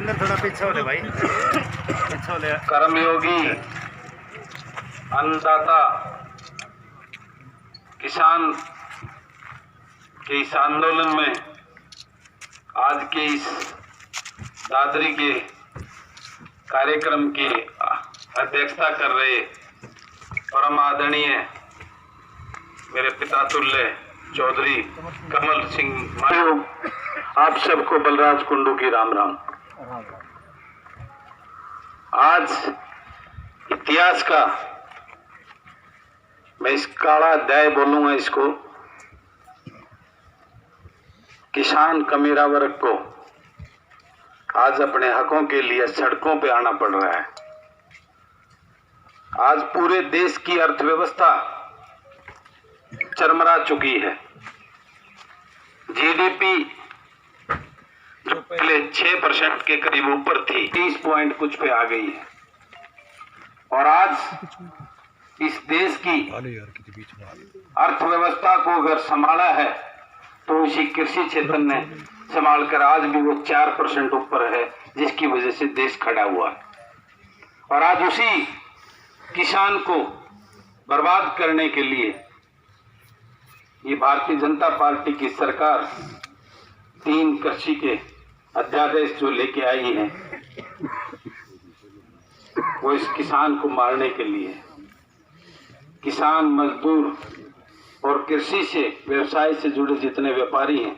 जितेंद्र थोड़ा पीछे हो ले भाई, पीछे हो ले। कर्मयोगी अन्नदाता किसान के इस आंदोलन में आज के इस दादरी के कार्यक्रम की अध्यक्षता कर रहे परम आदरणीय मेरे पिता तुल्य चौधरी कमल सिंह मायो, आप सबको बलराज कुंडू की राम राम। आज इतिहास का मैं इस काला अध्याय बोलूंगा इसको। किसान कमीरा वर्ग को आज अपने हकों के लिए सड़कों पे आना पड़ रहा है। आज पूरे देश की अर्थव्यवस्था चरमरा चुकी है। जीडीपी जो पहले 6% के करीब ऊपर थी 30 पॉइंट कुछ पे आ गई है। और आज इस देश की अर्थव्यवस्था को अगर संभाला है तो इसी कृषि क्षेत्र ने संभाल कर आज भी वो 4% ऊपर है, जिसकी वजह से देश खड़ा हुआ है। और आज उसी किसान को बर्बाद करने के लिए ये भारतीय जनता पार्टी की सरकार 3 कृषि के अध्यादेश जो लेके आई है वो इस किसान को मारने के लिए। किसान, मजदूर और कृषि से व्यवसाय से जुड़े जितने व्यापारी हैं,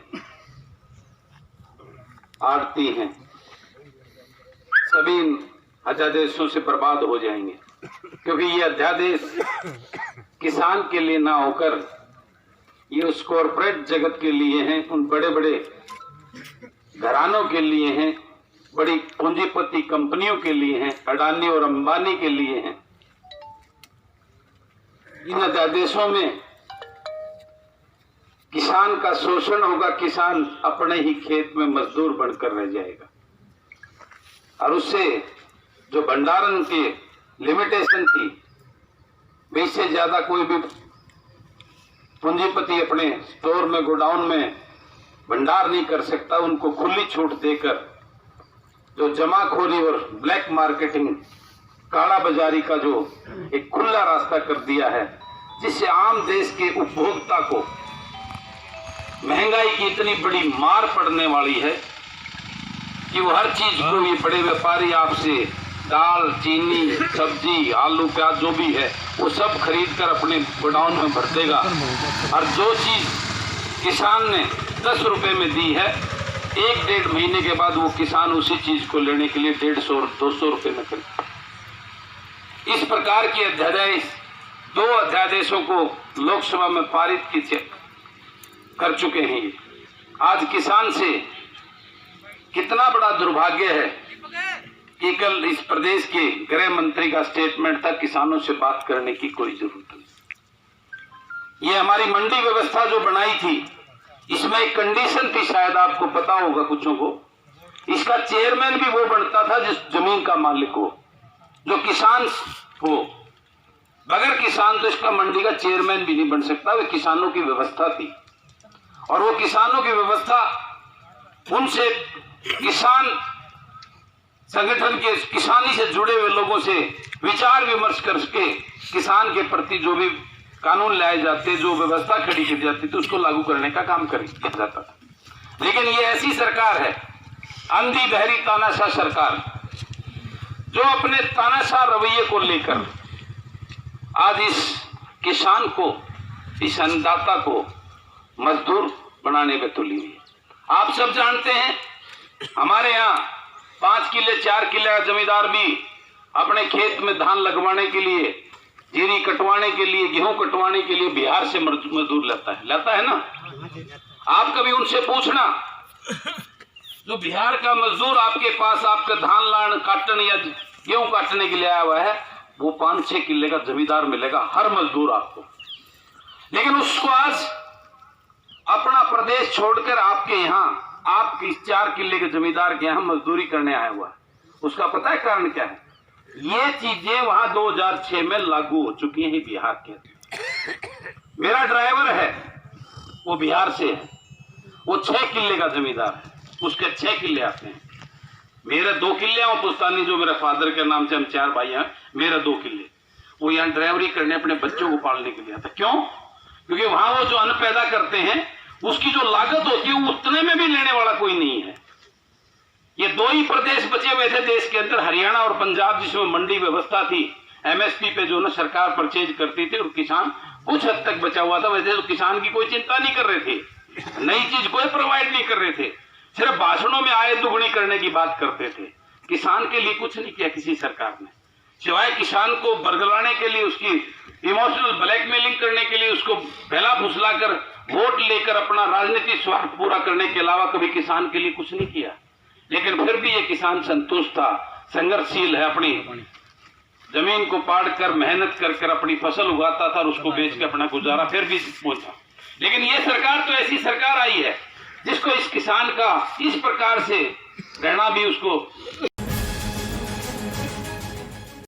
आड़ती हैं, सभी इन अध्यादेशों से बर्बाद हो जाएंगे। क्योंकि ये अध्यादेश किसान के लिए ना होकर ये उस कॉरपोरेट जगत के लिए हैं, उन बड़े बड़े घरानों के लिए हैं, बड़ी पूंजीपति कंपनियों के लिए हैं, अडानी और अंबानी के लिए हैं। इन अध्यादेशों में किसान का शोषण होगा, किसान अपने ही खेत में मजदूर बनकर रह जाएगा। और उससे जो भंडारण के लिमिटेशन थी, 20 से ज्यादा कोई भी पूंजीपति अपने स्टोर में, गोडाउन में भंडार नहीं कर सकता। उनको खुली छूट देकर जो जमाखोरी और ब्लैक मार्केटिंग, काला बाजारी का जो एक खुला रास्ता कर दिया है, जिससे आम देश के उपभोक्ता को महंगाई की इतनी बड़ी मार पड़ने वाली है कि वो हर चीज को ये बड़े व्यापारी आपसे दाल, चीनी, सब्जी, आलू, प्याज जो भी है वो सब खरीद कर अपने गोडाउन में भर देगा। और जो चीज किसान ने 10 रुपए में दी है, 1-1.5 महीने के बाद वो किसान उसी चीज को लेने के लिए 150 और 200 रुपए में खरीदता। इस प्रकार के अध्यादेश, 2 अध्यादेशों को लोकसभा में पारित कर चुके हैं। आज किसान से कितना बड़ा दुर्भाग्य है कि कल इस प्रदेश के गृह मंत्री का स्टेटमेंट था, किसानों से बात करने की कोई जरूरत नहीं। ये हमारी मंडी व्यवस्था जो बनाई थी, इसमें एक कंडीशन थी, शायद आपको पता होगा कुछों को, इसका चेयरमैन भी वो बनता था जिस जमीन का मालिक हो, जो किसान हो। बगैर किसान तो इसका मंडी का चेयरमैन भी नहीं बन सकता। वे किसानों की व्यवस्था थी और वो किसानों की व्यवस्था उनसे किसान संगठन के, किसानी से जुड़े हुए लोगों से विचार विमर्श करके किसान के प्रति जो भी कानून लाए जाते, जो व्यवस्था खड़ी की जाती थी, उसको लागू करने का काम किया जाता था। लेकिन ये ऐसी सरकार है, अंधी बहरी तानाशाह सरकार, जो अपने तानाशाह रवैये को लेकर आज इस किसान को, इस अन्नदाता को मजदूर बनाने में तुली हुई है। आप सब जानते हैं, हमारे यहाँ 5 किले 4 किले का जमींदार भी अपने खेत में धान लगवाने के लिए, जीरी कटवाने के लिए, गेहूं कटवाने के लिए बिहार से मजदूर लाता है ना। आप कभी उनसे पूछना, जो बिहार का मजदूर आपके पास आपका धान लान काटने या गेहूं काटने के लिए आया हुआ है, वो 5-6 किले का जमींदार मिलेगा हर मजदूर आपको। लेकिन उसको आज अपना प्रदेश छोड़कर आपके यहाँ, आप इस 4 किले के जमींदार के यहाँ मजदूरी करने आया हुआ है। उसका पता है कारण क्या है? ये चीजें वहां 2006 में लागू हो चुकी हैं बिहार के। मेरा ड्राइवर है, वो बिहार से है, वो 6 किले का जमींदार है, उसके 6 किले आते हैं। मेरे 2 किले हैं पुस्तानी, जो मेरे फादर के नाम से हम 4 भाई हैं, मेरे 2 किले। वो यहाँ ड्राइवरी करने अपने बच्चों को पालने के लिए आता। क्यों? क्योंकि वहां वो जो अन्न पैदा करते हैं उसकी जो लागत होती है वो उतने में भी लेने वाला कोई नहीं है। ये 2 ही प्रदेश बचे हुए थे देश के अंदर, हरियाणा और पंजाब, जिसमें मंडी व्यवस्था थी, एमएसपी पे जो ना सरकार परचेज करती थी और किसान कुछ हद तक बचा हुआ था। वैसे तो किसान की कोई चिंता नहीं कर रहे थे, नई चीज कोई प्रोवाइड नहीं कर रहे थे, सिर्फ भाषणों में आय दुगनी करने की बात करते थे। किसान के लिए कुछ नहीं किया किसी सरकार ने, सिवाय किसान को बरगलाने के लिए, उसकी इमोशनल ब्लैकमेलिंग करने के लिए, उसको फैला फुसलाकर वोट लेकर अपना राजनीतिक स्वार्थ पूरा करने के अलावा कभी किसान के लिए कुछ नहीं किया। लेकिन फिर भी ये किसान संतुष्ट था, संघर्षशील है, अपनी जमीन को पाड़ कर मेहनत कर कर अपनी फसल उगाता था और उसको बेच के अपना गुजारा फिर भी पहुंचा। लेकिन ये सरकार तो ऐसी सरकार आई है जिसको इस किसान का इस प्रकार से रहना भी उसको